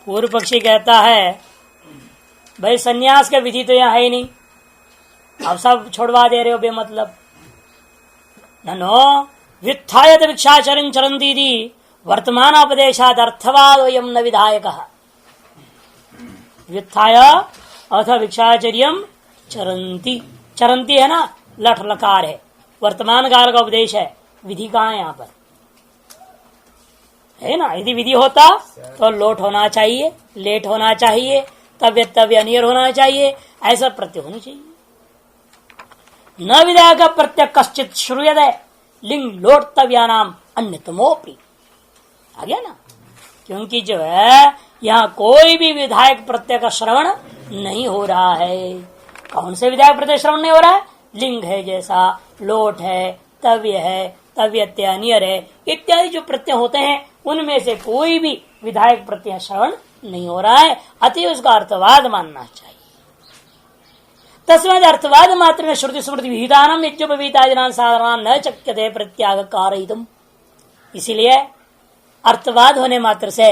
पूर्व पक्षी कहता है भाई सन्यास का विधि तो यहाँ है ही नहीं, अब सब छोड़वा दे रहे हो बेमतलब। ननो व्युत्थायत भिक्षाचरण चरन्तीति वर्तमानोपदेशात् अर्थवाद वयम न विधायकः। व्युत्थाय अथ भिक्षाचर्यम चरन्ति, चरन्ति है ना, लठ लकार है, वर्तमान काल का उपदेश है, विधि कहाँ है यहाँ पर है ना। यदि विधि होता तो लोट होना चाहिए, लेट होना चाहिए, तव्य नियर होना चाहिए, ऐसा प्रत्यय होना चाहिए। न विधायक प्रत्यय कश्चित श्रूयते लिंग लोटव्यानाम अन्यतमोपि, आ गया ना। क्योंकि जो है यहाँ कोई भी विधायक प्रत्यय का श्रवण नहीं हो रहा है। कौन से विधायक प्रत्यय श्रवण नहीं हो रहा है? लिंग है जैसा, लोट है, तव्य है, तव्यत्य नियर है, इत्यादि जो प्रत्यय होते हैं उनमें से कोई भी विधायक प्रत्यय श्रवण नहीं हो रहा है। अतः उसका अर्थवाद मानना चाहिए। तस्माद अर्थवाद मात्र में श्रुति स्मृति विहितानाम यज्ञोपवीतादिनां साधनानां न शक्यते प्रत्याग कारयितुम्। इसीलिए अर्थवाद होने मात्र से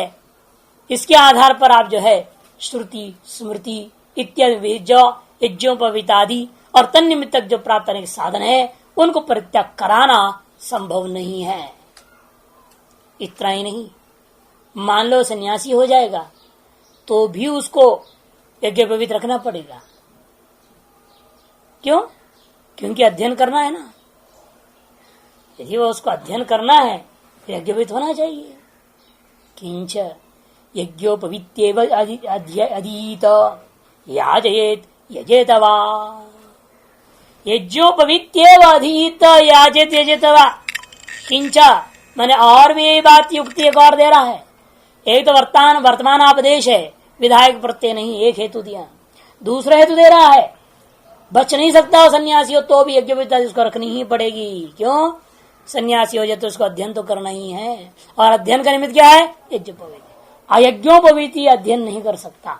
इसके आधार पर आप जो है श्रुति स्मृति इत्यादि जो यज्ञोपवीतादि और तन्निमित्तक जो प्राप्त करने के साधन है उनको परित्याग कराना संभव नहीं है। इतना ही नहीं, मान लो सन्यासी हो जाएगा तो भी उसको यज्ञोपवीत रखना पड़ेगा। क्यों? क्योंकि अध्ययन करना है ना। यदि वो उसको अध्ययन करना है तो यज्ञोपवीत होना चाहिए। किंच यज्ञोपवीत्येव अधीत याजयेत यजेतवा, यज्ञोपवीत्येव अधीत याजेत यजेतवा। किंच मैंने और भी यही बात युक्ति एक और दे रहा है। एक तो वर्तमान उपदेश है, विधायक प्रत्यय नहीं, एक हेतु दिया। दूसरा हेतु दे रहा है बच नहीं सकता हो सन्यासी हो तो भी यज्ञोपवीत उसको रखनी ही पड़ेगी। क्यों? सन्यासी हो जाए तो उसको अध्ययन तो करना ही है, और अध्ययन का निमित्त क्या है? यज्ञोपवीत। अयज्ञोपवीति अध्ययन नहीं कर सकता।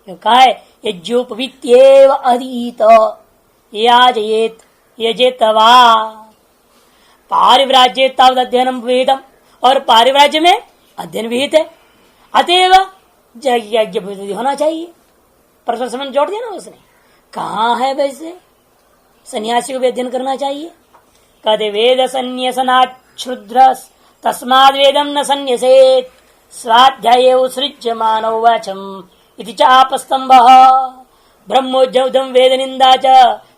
क्यों कहा है? यज्ञोपवीत्येव अधीत याजयेत यजेतवा, पारिव्राज्ये तावद अध्ययनम विहितम, और पारिव्राज्य में अध्ययन विहित है, अतएव यज्ञोपवीत होना चाहिए। परस्पर संबंध जोड़ दिया ना उसने। कहाँ है वैसे सन्यासी को भी अध्ययन करना चाहिए? कदे वेद संन्यसनात् क्षुद्र तस्माद् वेदम न संन्यसेत् स्वाध्याये उत्सृज्य मानव वाचम इति च आपस्तंभः ब्रह्मोज्झौधम वेद निंदा च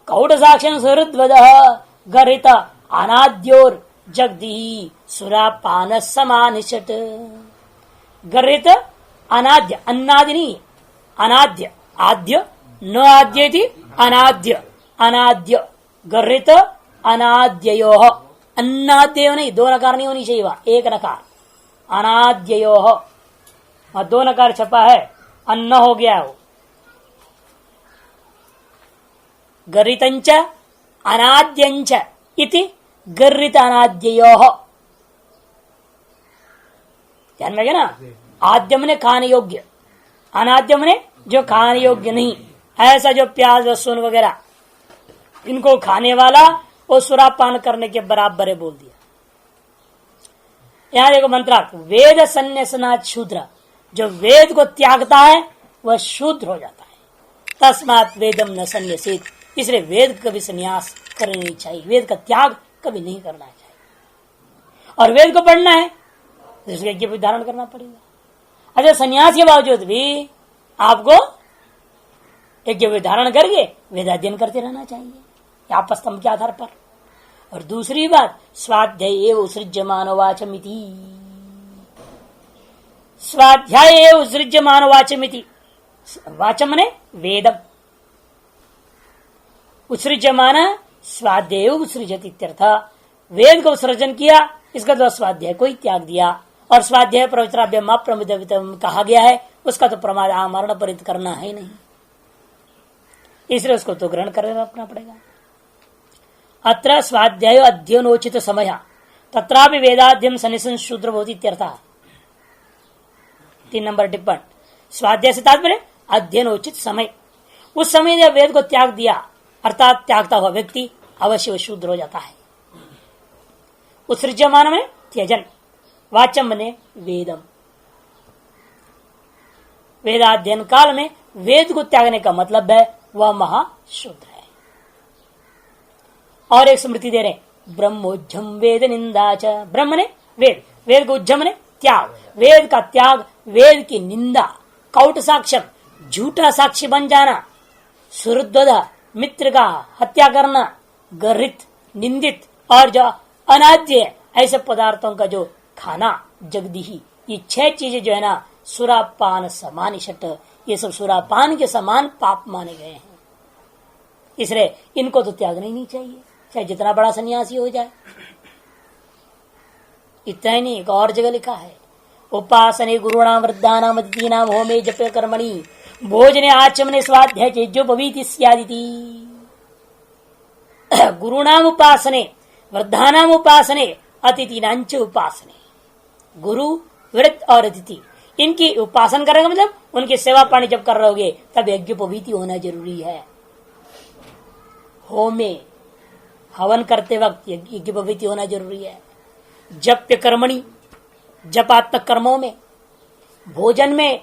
कौट साक्ष्यं सुहृद्वदः गरित अनाद्योर जगदी सुरापान समानिषट। गरित अनाद्य, अन्नादि नहीं, अनाद्य, आद्य न आद्येति अनाद्य, अनाद्य गरित अनाद्ययोः, अन्नाद्ययो नहीं, दो नकार नहीं होनी चाहिए, वहां एक नकार, अनाद्ययोः, और दो नकार छपा है, अन्न हो गया वो। गरितंच अनाद्यंच इति गरित अनाद्ययोः, ध्यान में ना। आद्य मने खाने योग्य, अनाद्य मने जो खाने योग्य नहीं। ऐसा जो प्याज लहसुन वगैरह इनको खाने वाला वो सुरापान करने के बराबर है, बोल दिया। यहां देखो मंत्रार्थ, वेद संन्यासनात् शूद्र, जो वेद को त्यागता है वह शूद्र हो जाता है। तस्मात् वेदम न संन्यसेत्, इसलिए वेद कभी संन्यास करना नहीं चाहिए, वेद का त्याग कभी नहीं करना चाहिए। और वेद को पढ़ना है तो इसके यज्ञ धारण करना पड़ेगा। अच्छा, संन्यास के बावजूद भी आपको यज्ञ धारण करके वेदाध्ययन करते रहना चाहिए आपस्तंभ के आधार पर। और दूसरी बात, स्वाध्याय एव उत्सृज्यमानो वाचमिति, स्वाध्याय एव उत्सृज्यमानो वाचमिति, वाचम ने वेदम, उत्सृज्यमान स्वाध्याय उत्सृजति इत्यर्थ। वेद को सृजन किया, इसका तो स्वाध्याय को ही त्याग दिया, और स्वाध्याय प्रवचनाभ्याम अप्रमितम कहा गया है, उसका तो प्रमाद आमरण परित करना है ही नहीं, इसलिए उसको तो ग्रहण करना रखना पड़ेगा। अत्र स्वाध्याय अध्ययनोचित समय तत्रापि वेदाध्ययन सन्निसन शूद्र भवति इत्यर्थ। 3 नंबर टिप्पण, स्वाध्याय से तात्पर्य अध्ययनोचित समय, उस समय ने वेद को त्याग दिया, अर्थात त्यागता हुआ व्यक्ति अवश्य शूद्र हो जाता है। उत्सृज्यमान में त्यजन, वाचम ने वेदम, वेदाध्ययन काल में वेद को त्यागने का मतलब है वह महाशूद्र है। और एक स्मृति दे रहे, ब्रह्मोज्जम वेद निंदा च। ब्रह्म ने वेद, वेद को उज्जम ने त्याग, वेद का त्याग, वेद की निंदा, कौट साक्ष्यम, झूठा साक्षी बन जाना, सुहृद्वध मित्र का हत्या करना, गर्हित, निंदित और जो अनाद्य ऐसे पदार्थों का जो खाना, जगदीही, ये 6 चीजें जो है ना सुरापान समान शट, ये सब सुरापान के समान पाप माने गए हैं। इसलिए इनको तो त्यागना ही नहीं चाहिए, चाहे जितना बड़ा सन्यासी हो जाए। इतना ही नहीं, एक और जगह लिखा है, उपासने गुरुणाम वृद्धानाम अतिथीनाम होमे जपे कर्मणि भोजने आचमने स्वाध्याय चेज्योपवीति स्यादिति। गुरुणाम उपासने, वृद्धानाम उपासने, अतिथीनांच उपासने। गुरु, वृद्ध और अतिथि, इनकी उपासना करेंगे मतलब उनकी सेवा पानी जब कर रहोगे तब यज्ञोपवीति होना जरूरी है। होमे, हवन करते वक्त यज्ञोपवीति होना जरूरी है। जप्य कर्मणि, जपात्मक कर्मों में, भोजन में,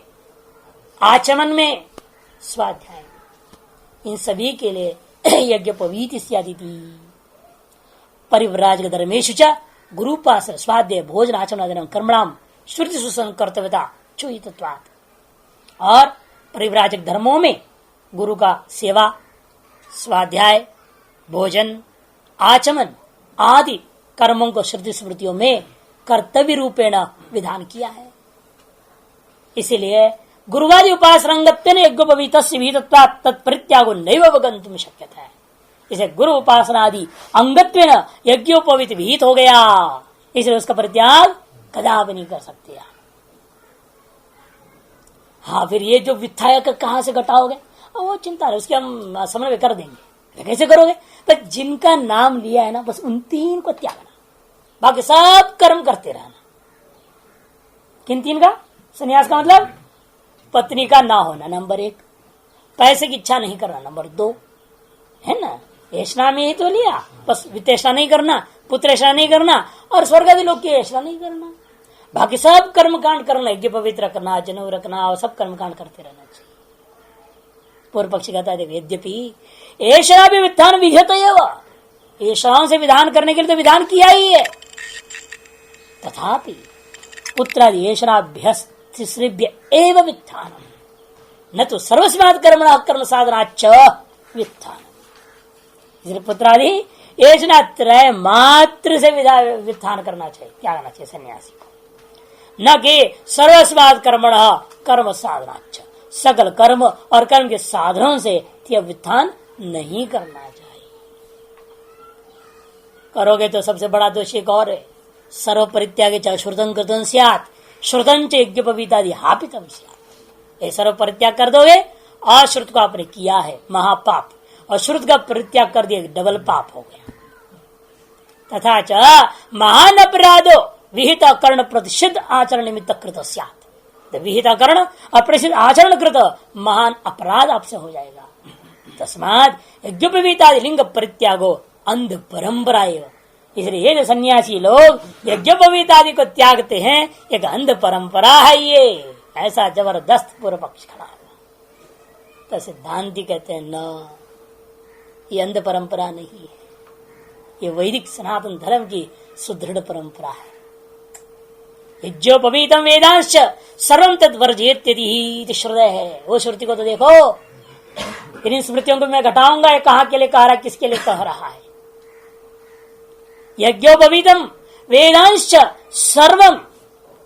आचमन में, स्वाध्याय, इन सभी के लिए यज्ञोपवीति इत्यादि परिव्राजक धर्मेषु च गुरुपासन स्वाध्याय भोजन आचमन कर्मणाम श्रुति सुसन कर्तव्यता चुहितत्वात्। और परिव्राजक धर्मों में गुरु का सेवा, स्वाध्याय, भोजन, आचमन आदि कर्मों को श्रुति स्मृतियों में कर्तव्य रूपेण विधान किया है। इसीलिए गुरुवादी उपासनांगत्वेन यज्ञोपवीतस्यविहितत्वात् तत्परित्यागो नैव अवगन्तुं शक्यते है। इसे गुरु उपासना आदि अंगत्वेन यज्ञोपवीत विहित हो गया, इसलिए उसका परित्याग कदापि नहीं कर सकते। हाँ, फिर ये जो वित्थायक कहां से घटाओगे, वो चिंता है, उसके हम समन्वय कर देंगे। कैसे करोगे? पर जिनका नाम लिया है ना, बस उन 3 को त्यागना, बाकी सब कर्म करते रहना। किन 3 का? संन्यास का मतलब पत्नी का ना होना नंबर 1, पैसे की इच्छा नहीं करना नंबर 2, है ना, ऐसा में ही तो लिया, बस वित्तेषणा नहीं करना, पुत्रेषणा नहीं करना और स्वर्ग आदि लोग की ऐसा नहीं करना। बाकी सब कर्मकांड करना, यज्ञ पवित्र रखना, जनेऊ रखना और सब कर्मकांड करते रहना चाहिए। पूर्व पक्षी कहता है यद्यपि ऐसा भी विधान विहित है, ऐसा से विधान करने के लिए तो विधान किया ही है, तथापि पुत्रादि ऐशनाभ्यस्त्रिभ्य एव वित्थान न तो सर्वस्मात् कर्मणः कर्म साधनाच्च वित्थान। इसलिए पुत्रादि ऐशना त्रय मात्र से वित्थान करना चाहिए, त्यागना चाहिए सन्यासी को, न कि सर्वस्मात् कर्मणः कर्म साधनाच्च, सकल कर्म और कर्म के साधनों से यह वित्थान नहीं करना चाहिए। करोगे तो सबसे बड़ा दोष एक और है, सर्व परित्यागे च श्रुतं कृतं स्यात् श्रुतं च यज्ञोपवीतादि हापितं स्यात्। ये सर्व परित्याग कर दोगे, अश्रुत को आपने किया है महापाप, और श्रुत का परित्याग कर दिया डबल पाप हो गया। तथा च महान अपराधो विहित कर्ण प्रतिषिद्ध आचरण निमित्त कृत स्यात्। विहित कर्ण अप्रसिद्ध आचरण कृत महान अपराध आपसे हो जाएगा। तस्मात् यज्ञोपवीतादि लिंग परित्यागो अंध परंपरा एवं। इसलिए ये जो सन्यासी लोग यज्ञोपवीतादि को त्यागते हैं, एक अंध परंपरा है। ये ऐसा जबरदस्त पूर्व पक्ष खड़ा है। तो सिद्धांति कहते हैं न, ये अंध परंपरा नहीं है, ये वैदिक सनातन धर्म की सुदृढ़ परंपरा है। यज्ञोपवीतम वेदांश सर्वं तद्वर्जयेत्यति श्रुतय है। वो श्रुति को तो देखो, इन स्मृतियों को मैं घटाऊंगा, ये कहाँ के लिए कह रहा, किसके लिए कह रहा है। यज्ञोपवीतम वेदांश सर्वं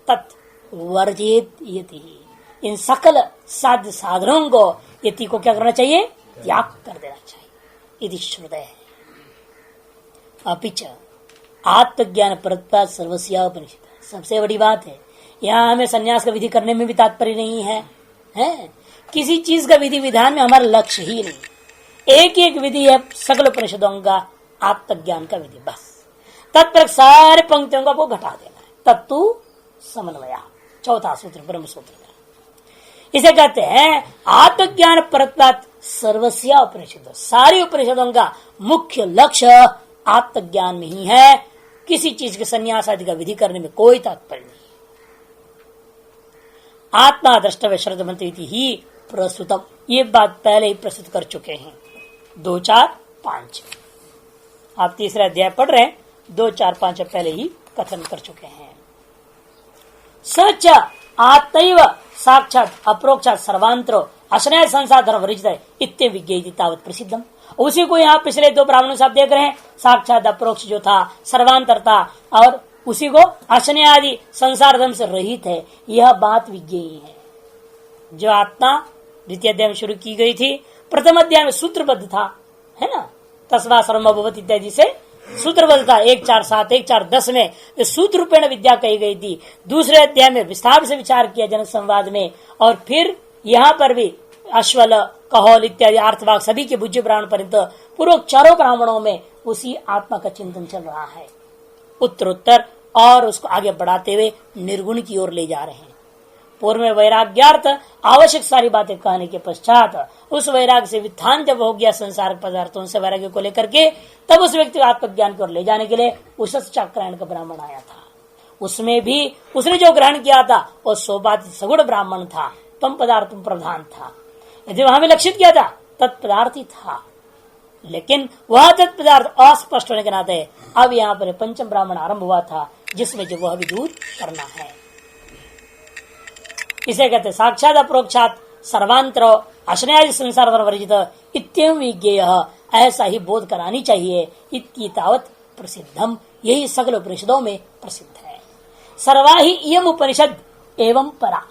तत् वर्जयेत्यति, इन सकल साध्य साधनों को यति को क्या करना चाहिए, त्याग कर देना चाहिए। यदि श्रुतय है। अपिच आत्मज्ञान परत्पाद सर्वस्या उपनिषद। सबसे बड़ी बात है, यहाँ हमें संन्यास का विधि करने में भी तात्पर्य नहीं है, हैं? किसी चीज का विधि विधान में हमारा लक्ष्य ही नहीं। एक एक विधि है सकल उपनिषदों का आत्मज्ञान का विधि, बस। तत्पर सारे पंक्तियों का वो घटा देना है। तत्तु समन्वया, चौथा सूत्र ब्रह्म सूत्र में इसे कहते हैं आत्मज्ञान परत्पाद सर्वस्या उपनिषद। सारी उपनिषदों का मुख्य लक्ष्य आत्मज्ञान में ही है। किसी चीज के संन्यास आदि का विधि करने में कोई तात्पर्य नहीं। आत्मा द्रष्टव्य शरद मंत्री ही प्रस्तुतम। ये बात पहले ही प्रस्तुत कर चुके हैं 2, 4, 5। आप तीसरा अध्याय पढ़ रहे हैं, 2, 4, 5 पहले ही कथन कर चुके हैं। सच आत्मैव साक्षात अप्रोक्षात सर्वांतरो अशनय संसार धर्म वरिजित इत्ते विज्ञेति तावत प्रसिद्धम। उसी को यहाँ पिछले 2 ब्राह्मणों से आप देख रहे हैं, साक्षात अप्रोक्ष जो था सर्वांतर था और उसी को अशनय आदि संसार धर्म से रहित है, यह बात विज्ञेय है। जो आत्मा द्वितीय अध्याय में शुरू की गई थी, प्रथम अध्याय में सूत्रबद्ध था, है ना, तस्वा सर्वभवत इत्यादि से सूत्रबद्ध था। 1, 4, 7, 1, 4, 10 में सूत्र रूपेण विद्या कही गई थी। दूसरे अध्याय में विस्तार से विचार किया जनक संवाद में, और फिर यहाँ पर भी अश्वल कहोल इत्यादि अर्थवाक सभी के बुज्य ब्राह्मण पर्यंत पूर्व चारों ब्राह्मणों में उसी आत्मा का चिंतन चल रहा है उत्तरोत्तर, और उसको आगे बढ़ाते हुए निर्गुण की ओर ले जा रहे हैं। पूर्व में वैराग्यार्थ आवश्यक सारी बातें कहने के पश्चात उस वैराग्य से वित्थान जब हो गया संसार पदार्थों से वैराग्य को लेकर के, तब उस व्यक्ति को आत्मज्ञान की ओर ले जाने के लिए उषस चक्रायण का ब्राह्मण आया था। उसमें भी उसने जो ग्रहण किया था वो सोपाति सगुण ब्राह्मण था, तम पदार्थ प्रधान था। यदि वहां में लक्षित किया था तत्पदार्थ ही था, लेकिन वह तत्पदार्थ अस्पष्ट होने के नाते अब यहाँ पर पंचम ब्राह्मण आरंभ हुआ था, जिसमें जो वह भी दूर करना है। इसे कहते साक्षात अप्रोक्षात सर्वांतरो अशनयादि संसार वर्जित इत्येवं विज्ञेय, ऐसा ही बोध करानी चाहिए। इति तावत प्रसिद्धम, यही सकल उपनिषदों में प्रसिद्ध है। सर्वा ही इयम उपनिषद एवं परा,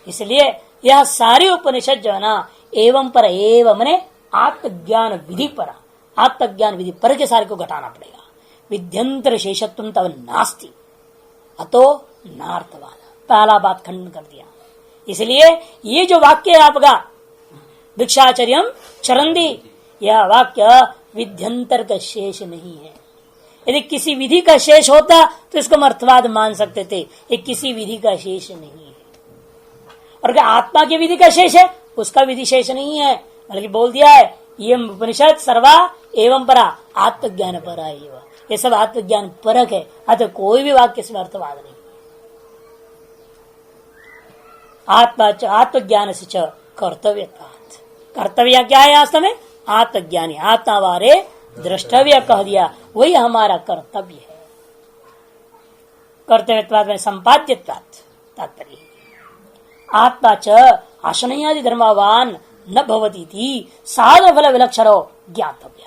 इसलिए यह सारी उपनिषद जो है ना, एवं पर एवं मने आत्मज्ञान विधि पर, आत्मज्ञान विधि पर के सारे को घटाना पड़ेगा। विध्यंतर शेषत्व तब नास्ति अतो नार्थवाद, पहला बात खंडन कर दिया। इसलिए ये जो वाक्य है आपका भिक्षाचर्यम चरंदी, यह वाक्य विध्यंतर का शेष नहीं है। यदि किसी विधि का शेष होता तो इसको हम अर्थवाद मान सकते थे, ये किसी विधि का शेष नहीं है। और क्या आत्मा की विधि का शेष है, उसका विधि शेष नहीं है, बल्कि बोल दिया है ये उपनिषद सर्वा एवं परा आत्मज्ञान परा एवं, ये सब आत्मज्ञान परक है। अतः कोई भी वाक्य इसमें अर्थवाद नहीं। आत्मज्ञान से कर्तव्य, कर्तव्य क्या है वास्तव में, आत्मज्ञानी आत्मा वारे द्रष्टव्य कह दिया, वही हमारा कर्तव्य है। कर्तव्यत्वाद में संपाद्यत्वाद तात्पर्य। आत्मा च आशनयादि धर्मवान न भवती थी साधन फल विलक्षणो ज्ञातव्य।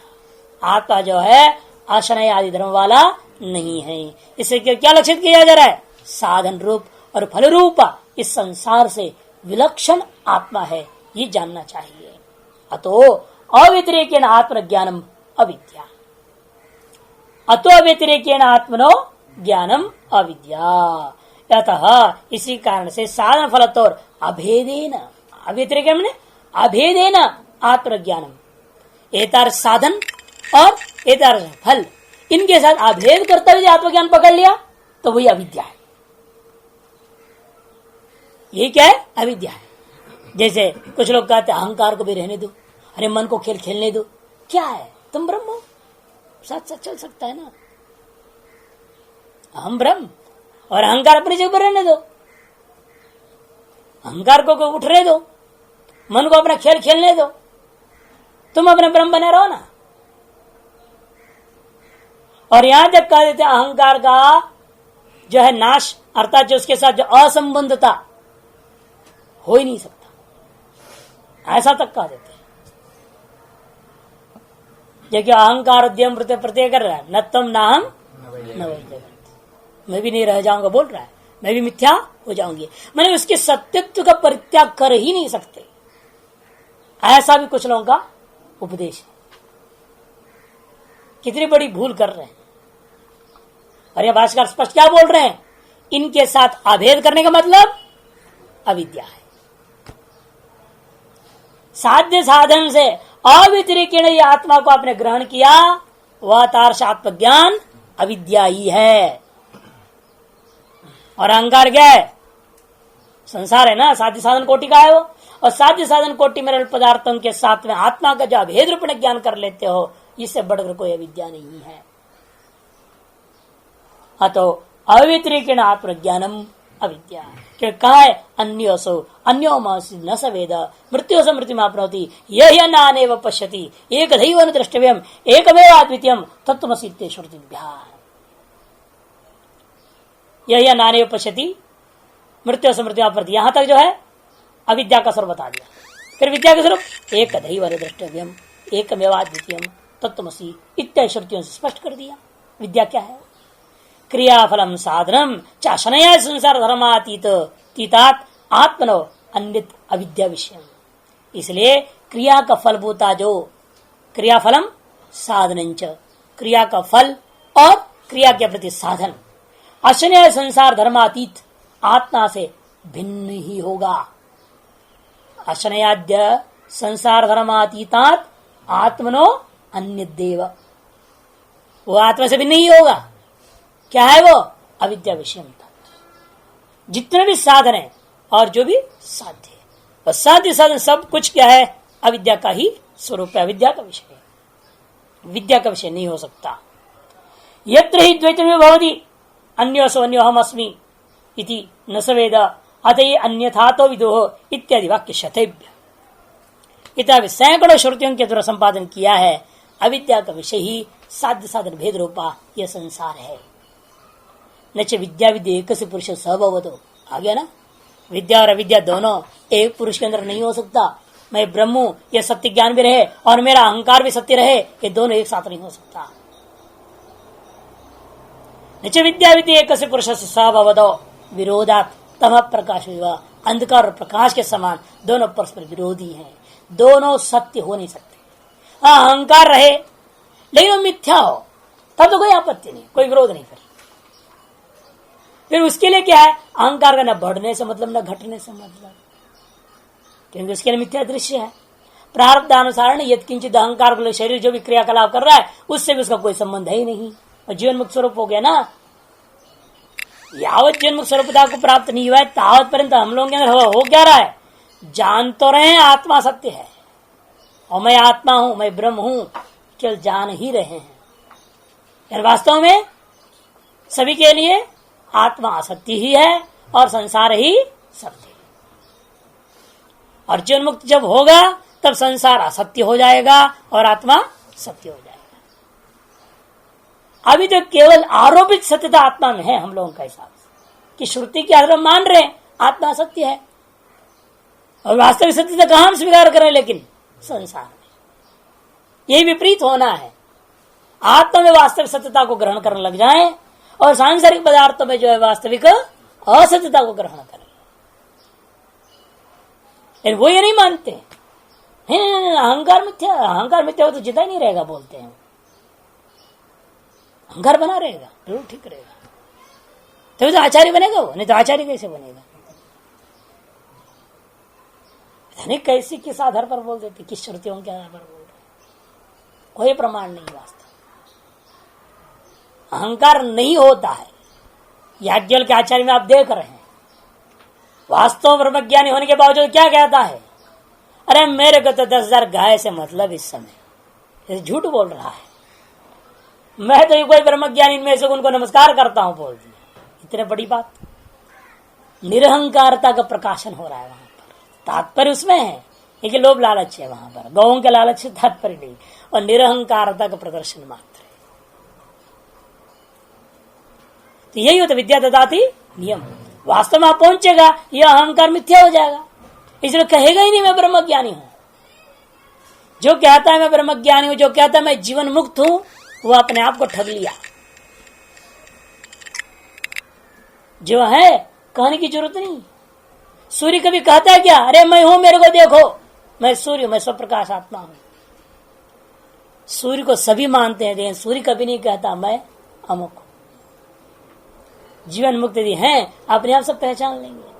आत्मा जो है आशनय आदि धर्म वाला नहीं है, इसे क्या लक्षित किया जा रहा है, साधन रूप और फल रूप इस संसार से विलक्षण आत्मा है, ये जानना चाहिए। अतो अव्यतिरेकेन आत्मज्ञानम अविद्या, अतो अव्यतिरेकेन आत्मनो ज्ञानम अविद्या। अतः इसी कारण से साधन फलतोर अभेदेन, अव्यतिरेक अभेदेन आत्मज्ञानम, एतार साधन और एतार फल, इनके साथ अभेद करते हुए आत्मज्ञान पकड़ लिया तो वही अविद्या है। ये क्या है, अविद्या है। जैसे कुछ लोग कहते हैं अहंकार को भी रहने दो, अरे मन को खेल खेलने दो, क्या है, तुम ब्रह्म हो, साथ साथ चल सकता है ना, हम ब्रह्म, और अहंकार अपनी जगह पर रहने दो, अहंकार को उठने दो, मन को अपना खेल खेलने दो, तुम अपने ब्रह्म बने रहो ना। और यहां तक कह देते अहंकार का जो है नाश, अर्थात जो उसके साथ जो असंबंधता हो ही नहीं सकता, ऐसा तक कह देते हैं। जो अहंकार उद्यम प्रत्यय कर रहा है, न तुम ना हम न वही, मैं भी नहीं रह जाऊंगा बोल रहा है, मैं भी मिथ्या हो जाऊंगी, मैंने उसके सत्यत्व का परित्याग कर ही नहीं सकते, ऐसा भी कुछ लोगों का उपदेश है। कितनी बड़ी भूल कर रहे हैं। और यह भाष्यकार स्पष्ट क्या बोल रहे हैं, इनके साथ अभेद करने का मतलब अविद्या है। साध्य साधन से अव्यतिरेकेण ये आत्मा को आपने ग्रहण किया, वह तार्श आत्मज्ञान अविद्या ही है। और अहंकार क्या है, संसार है ना, साध्य साधन कोटि का है वो, और साध्य साधन कोटि में पदार्थों के साथ में आत्मा का जो अभेद रूप में ज्ञान कर लेते हो, इससे बढ़कर कोई अविद्या नहीं है। अतो अव्यतिरेकेण आत्मज्ञानम अविद्या। क्योंकि कहा है अन्योसो अन्यो न सवेद मृत्यु से मृत्यु मापनोति यह नानेव पश्यति एक दैव द्रष्टव्यम एकमेव अद्वितीयम तत्त्वमसि श्रुतिभ्यां। यह नानेव पश्यति मृत्यु से मृत्यु मापनोति, यहां तक जो है अविद्या का स्वरूप बता दिया। फिर विद्या का स्वरूप एक दैव द्रष्टव्यम एकमेव अद्वितीयम तत्त्वमसि इत्यादि श्रुतियों से स्पष्ट कर दिया। विद्या क्या है? क्रियाफलम साधनम चाशनया संसार धर्मातीत तीतात आत्मनो अन्यत अविद्या विषय। इसलिए क्रिया का फलभूता जो क्रियाफलम साधनंच, क्रिया का फल और क्रिया के प्रति साधन अशनय संसार धर्मातीत आत्मा से भिन्न ही होगा। अशनयाद्य संसार धर्मातीतात आत्मनो अन्य देव, वो आत्मा से भिन्न ही होगा। क्या है वो? अविद्या विषय। जितने भी साधन है और जो भी साध्य है, और साध्य साधन सब कुछ क्या है? अविद्या का ही स्वरूप है, अविद्या का विषय है, विद्या का विषय नहीं हो सकता। यत्र ही द्वैतमेव भवति अन्योसो अन्योहम अस्मि इति न सवेद अतः अन्यथा तो विदोह इत्यादि वाक्य शतेभ्य। इतना सैकड़ों श्रुतियों के द्वारा संपादन किया है। अविद्या का विषय ही साध्य साधन भेद रूपा यह संसार है। नच विद्या विद्या एक से पुरुष स्वभवतो, आ गया ना। विद्या और अविद्या दोनों एक पुरुष के अंदर नहीं हो सकता। मैं ब्रह्म हूं, यह सत्य ज्ञान भी रहे और मेरा अहंकार भी सत्य रहे, ये दोनों एक साथ नहीं हो सकता। नच विद्या विद्या एक से पुरुष स्वभवतो विरोधात तम प्रकाश हुआ, अंधकार और प्रकाश के समान दोनों परस्पर विरोधी हैं, दोनों सत्य हो नहीं सकते। अहंकार रहे लेकिन वो मिथ्या हो तब तो कोई आपत्ति नहीं, कोई विरोध नहीं। फिर उसके लिए क्या है? अहंकार का न बढ़ने से मतलब न घटने से मतलब, क्योंकि उसके लिए मिथ्या दृश्य है। प्रारब्धानुसार यत्किंचित अहंकार को शरीर जो भी क्रियाकलाप कर रहा है उससे भी उसका कोई संबंध है ही नहीं, और जीवन मुक्त स्वरूप हो गया ना। यावत जीवन मुक्त स्वरूपता को प्राप्त नहीं हुआ है तावत पर्यंत हम लोगों के अंदर हो क्या रहा है? जान तो रहे हैं आत्मा सत्य है और मैं आत्मा हूं, मैं ब्रह्म हूं, केवल जान ही रहे हैं। यार वास्तव में सभी के लिए आत्मा असत्य ही है और संसार ही सत्य है। और जीवन मुक्त जब होगा तब संसार असत्य हो जाएगा और आत्मा सत्य हो जाएगा। अभी तो केवल आरोपित सत्यता आत्मा में है हम लोगों का हिसाब से, कि श्रुति के आधार मान रहे हैं आत्मा सत्य है, और वास्तविक सत्यता कहां हम स्वीकार करें? लेकिन संसार में यही विपरीत होना है। आत्मा में वास्तविक सत्यता को ग्रहण करने लग जाएं और सांसारिक पदार्थों में जो है वास्तविक असत्यता को ग्रहण करें। लेकिन वो ये नहीं मानते हैं, अहंकार मिथ्या हो तो जिता ही नहीं रहेगा बोलते हैं। अहंकार बना रहेगा, जरूर ठीक रहेगा, तो आचार्य बनेगा वो, नहीं तो आचार्य कैसे बनेगा? कैसे किस आधार पर बोल देते, किस श्रुतियों के आधार पर बोल रहे? कोई प्रमाण नहीं। वास्तव अहंकार नहीं होता है, याज्ञवल्क्य के आचार्य में आप देख रहे हैं। वास्तव ब्रह्मज्ञानी होने के बावजूद क्या कहता है? अरे मेरे को तो 10,000 गाय से मतलब इस समय, झूठ बोल रहा है। मैं तो कोई ब्रह्मज्ञानी में से उनको नमस्कार करता हूं बोल दिया। इतने बड़ी बात, निरहंकारता का प्रकाशन हो रहा है वहां पर। तात्पर्य उसमें है कि लोभ लालच है वहां पर, गौों के लालच से तात्पर्य नहीं, और निरहंकारता का प्रदर्शन मात्र है। तो यही होता विद्या ददाति नियम। वास्तव में आप पहुंचेगा यह अहंकार मिथ्या हो जाएगा, इसलिए कहेगा ही नहीं मैं ब्रह्मज्ञानी हूं। जो कहता है मैं ब्रह्मज्ञानी हूं, जो कहता है मैं जीवन मुक्त हूं, वो अपने आप को ठग लिया। जो है कहने की जरूरत नहीं। सूर्य कभी कहता है क्या? अरे मैं हूं, मेरे को देखो, मैं सूर्य हूं, मैं स्वप्रकाश आत्मा हूं। सूर्य को सभी मानते हैं, लेकिन सूर्य कभी नहीं कहता मैं अमुक हूं। जीवन मुक्त यदि हैं अपने आप सब पहचान लेंगे।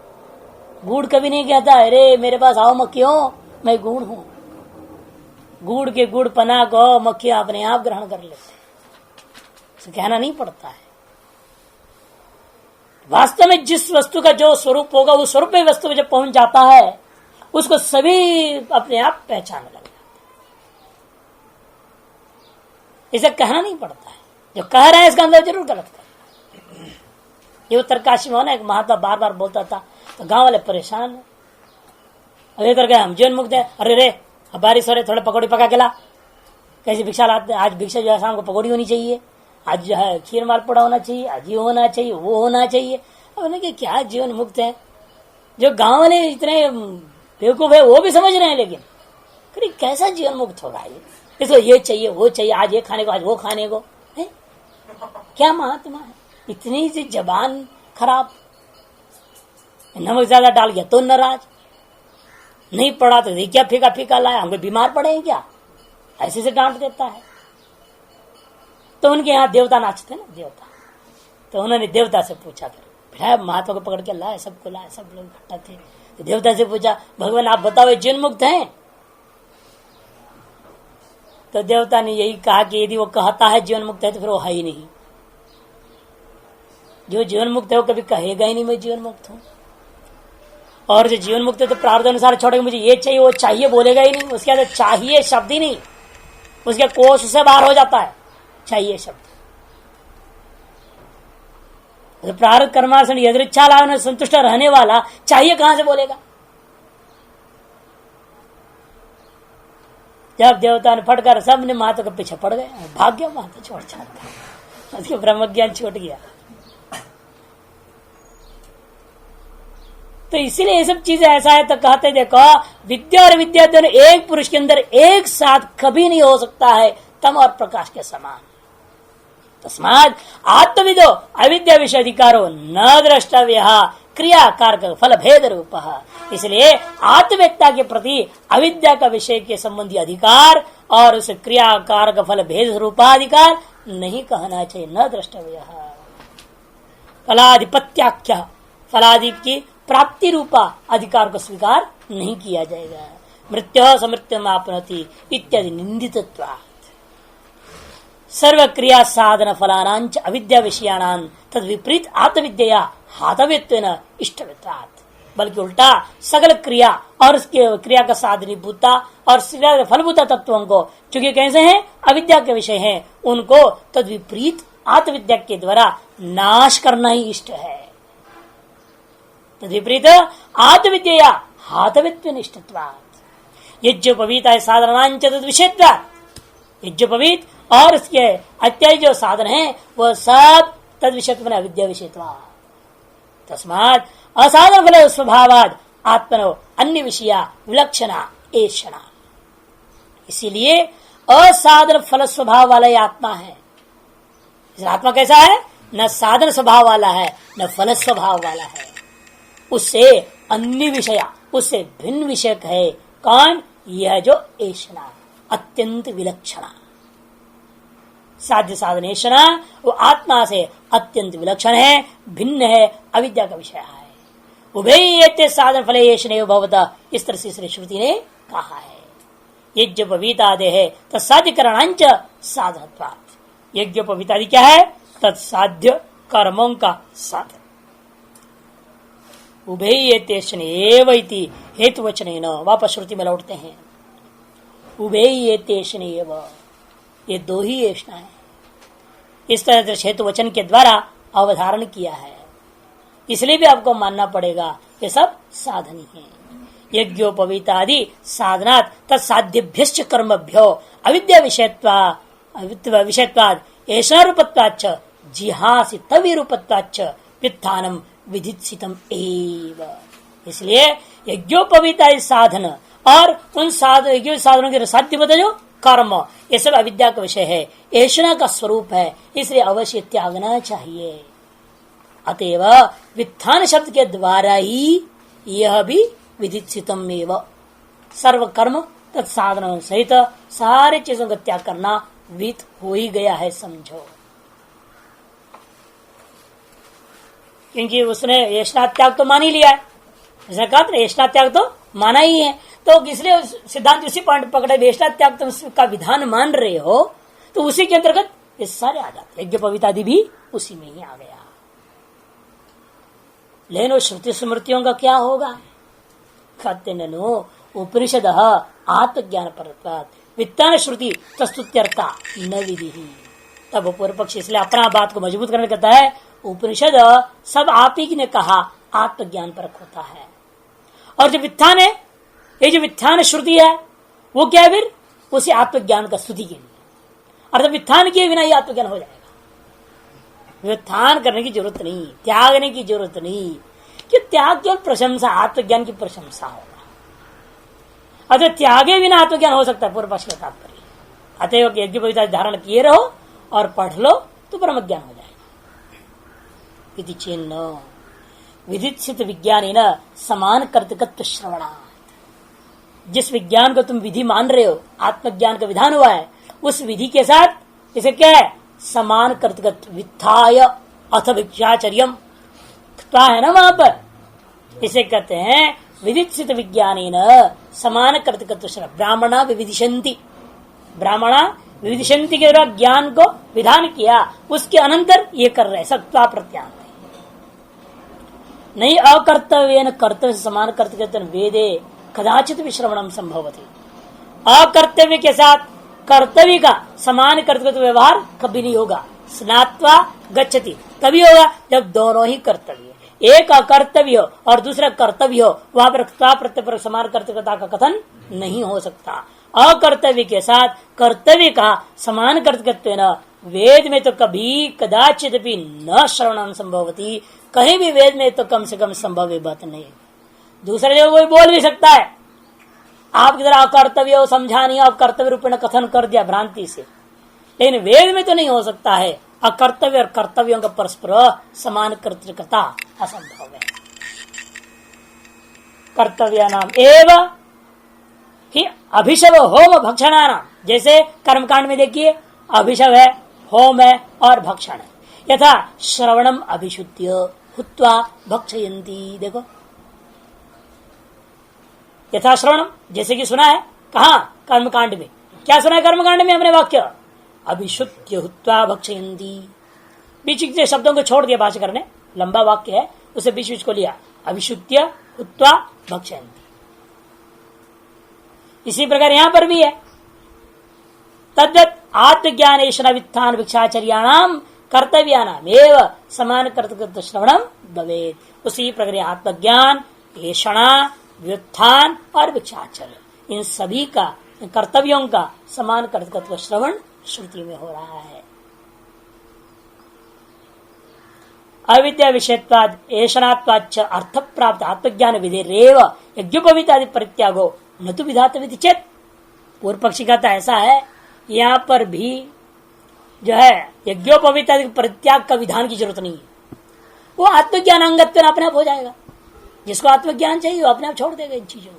गुड़ कभी नहीं कहता अरे मेरे पास आओ मक्खियों, मैं गुड़ हूं। गुड़ के गुड़ पना को मक्खियां अपने आप ग्रहण कर लेते हैं, तो कहना नहीं पड़ता है। वास्तव में जिस वस्तु का जो स्वरूप होगा उस स्वरूप में वस्तु में जब पहुंच जाता है उसको सभी अपने आप पहचानने लग जाते हैं। इसे कहना नहीं पड़ता है, जो कह रहा है इसका अंदर जरूर गलत कर। ये उत्तरकाशी में होना एक महात्मा बार बार बोलता था, तो गांव वाले परेशान है। अरे करके हम जीवन मुक्त है, अरे रे अब बारिश हो रहे, थोड़ा पकौड़ी पका के ला। कैसी भिक्षा लाते, आज भिक्षा जो है शाम को पकौड़ी होनी चाहिए, आज जो है खीर मालपुड़ा होना चाहिए, आज ये होना चाहिए, वो होना चाहिए। अब उन्हें क्या जीवन मुक्त है? जो गांव वाले इतने बेवकूफ है वो भी समझ रहे हैं, लेकिन कैसा जीवन मुक्त होगा ये? इसको ये चाहिए, वो चाहिए, आज ये खाने को, आज वो खाने को है? क्या महात्मा है? इतनी सी जबान खराब, नमक ज्यादा डाल गया तो नाराज, नहीं पड़ा तो क्या फीका फीका लाया, हमको बीमार पड़े हैं क्या, ऐसे से डांट देता है। तो उनके यहाँ देवता नाचते ना, देवता, तो उन्होंने देवता से पूछा, फिर महात्मा को पकड़ के लाए, सबको लाए, सब लोग इकट्ठा थे। तो देवता से पूछा, भगवान आप बताओ जीवन मुक्त हैं? तो देवता ने यही कहा कि यदि वो कहता है जीवन मुक्त है तो फिर वो है ही नहीं। जो जीवन मुक्त है वो कभी कहेगा ही नहीं मैं जीवन मुक्त हूँ, और जो जीवन मुक्त है तो प्रारब्ध अनुसार छोड़ेगा, मुझे ये चाहिए वो चाहिए बोलेगा ही नहीं। उसके बाद चाहिए शब्द ही नहीं, उसके कोश से बाहर हो जाता है चाहिए शब्द। तो प्रारब्ध कर्मानुसार यदृच्छा लाभ में संतुष्ट रहने वाला चाहिए कहां से बोलेगा? जब देवता ने फटकर सबने माता के पीछे पड़ गए, भाग गया माता छोड़ छाड़, उसके ब्रह्म ज्ञान छूट गया। तो इसीलिए ये सब चीजें ऐसा है। तो कहते देखो, विद्या और विद्या दोनों एक पुरुष के अंदर एक साथ कभी नहीं हो सकता है, तम और प्रकाश के समान। तस्मात् आत्मविदो अविद्या विषय अधिकारो न द्रष्टव्य क्रियाकारक फल भेद रूप। इसलिए आत्मवेत्ता के प्रति अविद्या का विषय के संबंधी अधिकार और उस क्रियाकारक फल भेद रूपाधिकार नहीं कहना चाहिए। न द्रष्टव्य फलाधिपत्याख्य, फलादि की प्राप्ति रूपा अधिकार को स्वीकार नहीं किया जाएगा। मृत्यु समृत्यु आपनति इत्यादि निंदितत्वात् सर्व क्रिया साधन फलानांच अविद्या विषयाणां तद विपरीत आत्मविद्या हातव्यत्वेन इष्टवित्रात्, बल्कि उल्टा सकल क्रिया और उसके क्रिया का साधनीभूता और फलभूता तत्वों को चूंकि कैसे हैं अविद्या के विषय हैं, उनको तद विपरीत आत्मविद्या के द्वारा नाश करना ही इष्ट है। तद विपरीत आत्मविद्या हातव्यत्वेन इष्टत्वात् यज्ञोपवीता साधनांच तद विषयत्वात्, यज्ञोपवीत और इसके अत्यादि जो साधन है वह सब तद विषयत्व में अविद्या विषयत्वा। तस्मात् असाधन फल स्वभावाद आत्मनो अन्य विषया विलक्षणा एषणा। इसीलिए असाधन फल स्वभाव वाला ही आत्मा है। आत्मा कैसा है? न साधन स्वभाव वाला है न फल स्वभाव वाला है, उससे अन्य विषय, उससे भिन्न विषय है। कौन? यह जो एषणा अत्यंत विलक्षणा, साध्य साधनेशना, वो आत्मा से अत्यंत विलक्षण है, भिन्न है, अविद्या का विषय है। उभय साधन फलेशने भवता, इस तरह से श्रुति ने कहा है। यज्ञोपवीतादे है तत्साध्यकरणांच साधनत्वात्। यज्ञोपवीतादि क्या है? तत्साध्य कर्मों का साधन। उभयेतेशने एव इति हेतुवचनेन, वापस श्रुति में लौटते हैं। उभयेतेशने एव, ये दो ही येषणा है। इस तरह से हेतु वचन के द्वारा अवधारण किया है, इसलिए भी आपको मानना पड़ेगा ये सब साधन ही है। यज्ञोपवीतादि साधनात् तत्साध्यभ्यश्च कर्मभ्यो अविद्या विषयत्वाद ऐसा रूपत्वाच्च जिहासि तविरूपत्वाच्च व्युत्थानम विधित्सितम एव। इसलिए यज्ञोपवीतादि साधन और उन साधनों के साध्य बता जो कर्म, ये सब अविद्या का विषय है, ऐशना का स्वरूप है, इसलिए अवश्य त्यागना चाहिए। अतएव वित्थान शब्द के द्वारा ही यह भी विधित्सितम एव, सर्व कर्म तत्साधनों सहित सारे चीजों का त्याग करना विध हो ही गया है, समझो। क्योंकि उसने ऐशना त्याग तो मान ही लिया है, उसने कहा ऐशना त्याग तो माना ही है, तो इसलिए सिद्धांत उसी पॉइंट पकड़े, वेशना त्याग तुम का विधान मान रहे हो तो उसी के अंतर्गत ये सारे आ जाते। यज्ञोपवीतादि भी उसी में ही आ गया। लेकिन श्रुति स्मृतियों का क्या होगा? कहते नो उपनिषद आत्मज्ञान परत्वात् वित्तान श्रुति तस्तुत्यर्था न विधि। तब पूर्व पक्ष इसलिए अपना बात को मजबूत करने कहता है उपनिषद सब आप ही ने कहा आत्मज्ञान परक होता है। और जो व्युत्थान है, ये जो व्युत्थान श्रुति है वो क्या है फिर उसी आत्मज्ञान का स्तुति के लिए। अर्थात व्युत्थान किए बिना ही आत्मज्ञान हो जाएगा। व्युत्थान करने की जरूरत नहीं, त्यागने की जरूरत नहीं, कि त्याग केवल प्रशंसा, आत्मज्ञान की प्रशंसा होगा। अतः त्यागे बिना आत्मज्ञान हो सकता है, पूर्व पक्ष का तात्पर्य। अतएव यज्ञोपवीता धारण किए रहो और पढ़ लो तो ब्रह्म ज्ञान हो जाएगा। विधि चिन्ह विधित विज्ञान न समान कर्तृकत्व श्रवणा। जिस विज्ञान को तुम विधि मान रहे हो, आत्मज्ञान का विधान हुआ है, उस विधि के साथ इसे क्या है समान कर्तृकत्व, वित्थाय अथ भिक्षाचर्यम है ना वहां पर, इसे कहते हैं विदित विज्ञान समान कर्तृकत्व श्रवण। ब्राह्मणा विविदिशंति, ब्राह्मणा विविदिशंति के द्वारा ज्ञान को विधान किया, उसके अनंतर ये कर रहे सत्वा प्रत्यांत नहीं। अकर्तव्य कर्तव्य समान कर्तव्य वेदे कदाचित विश्रवणम संभवति। अकर्तव्य के साथ कर्तव्य का समान कर्तव्य व्यवहार कभी नहीं होगा। स्नात्वा गच्छति तभी होगा जब दोनों ही कर्तव्य, एक अकर्तव्य हो और दूसरा कर्तव्य हो, वहां पर प्रत्यय पर समान कर्तव्यता का कथन नहीं हो सकता। अकर्तव्य के साथ कर्तव्य का समान कर्तव्य न वेद में तो कभी कदाचित भी न श्रवणम संभवती, कहीं भी वेद में तो कम से कम संभव बात नहीं। दूसरे जगह कोई बोल भी सकता है, आपकी तरह अकर्तव्य हो समझा नहीं, आप कर्तव्य रूप में कथन कर दिया भ्रांति से, लेकिन वेद में तो नहीं हो सकता है। अकर्तव्य और कर्तव्यों का परस्पर समान कर्तृकता असंभव है। कर्तव्य नाम एवं ही अभिशव होम भक्षणा नाम, जैसे कर्मकांड में देखिए अभिशव है, होम है और भक्षण है। यथा श्रवणम अभिशुद्ध्य हुत्वा भक्षयन्ति, देखो यथा श्रवणम जैसे कि सुना है, कहा कर्मकांड में क्या सुना है, कर्मकांड में हमने वाक्य अभिशुद्ध्य हुत्वा भक्षयन्ति, बीच के शब्दों को छोड़ दिया भाषाकर ने, लंबा वाक्य है उसे बीच बीच को लिया, अभिशुद्ध्य हुत्वा भक्षयन्ति। इसी प्रकार यहां पर भी है तद्वत् आत्मज्ञानेशन वित्थान भिक्षाचर्याणाम कर्तव्यानाम एव समान कर्तव्य श्रवणम भवेत्। उसी प्रकार आत्मज्ञान, ऐषणा, व्युत्थान और भिक्षाचर्य, इन सभी का कर्तव्यों का समान कर्तव्य श्रवण श्रुति में हो रहा है। अविद्या विषयत्वाद ऐषणात्वाच्च अर्थ प्राप्त आत्मज्ञान विधिरेव यज्ञोपवीतादि परित्यागो न तो विधातविधि चेत। पूर्व पक्षी का तो ऐसा है, यहाँ पर भी जो है यज्ञोपवीतादि परित्याग का विधान की जरूरत नहीं है। वो आत्मज्ञान अंगत्व अपने आप हो जाएगा। जिसको आत्मज्ञान चाहिए वो अपने आप छोड़ देगा इन चीजों को।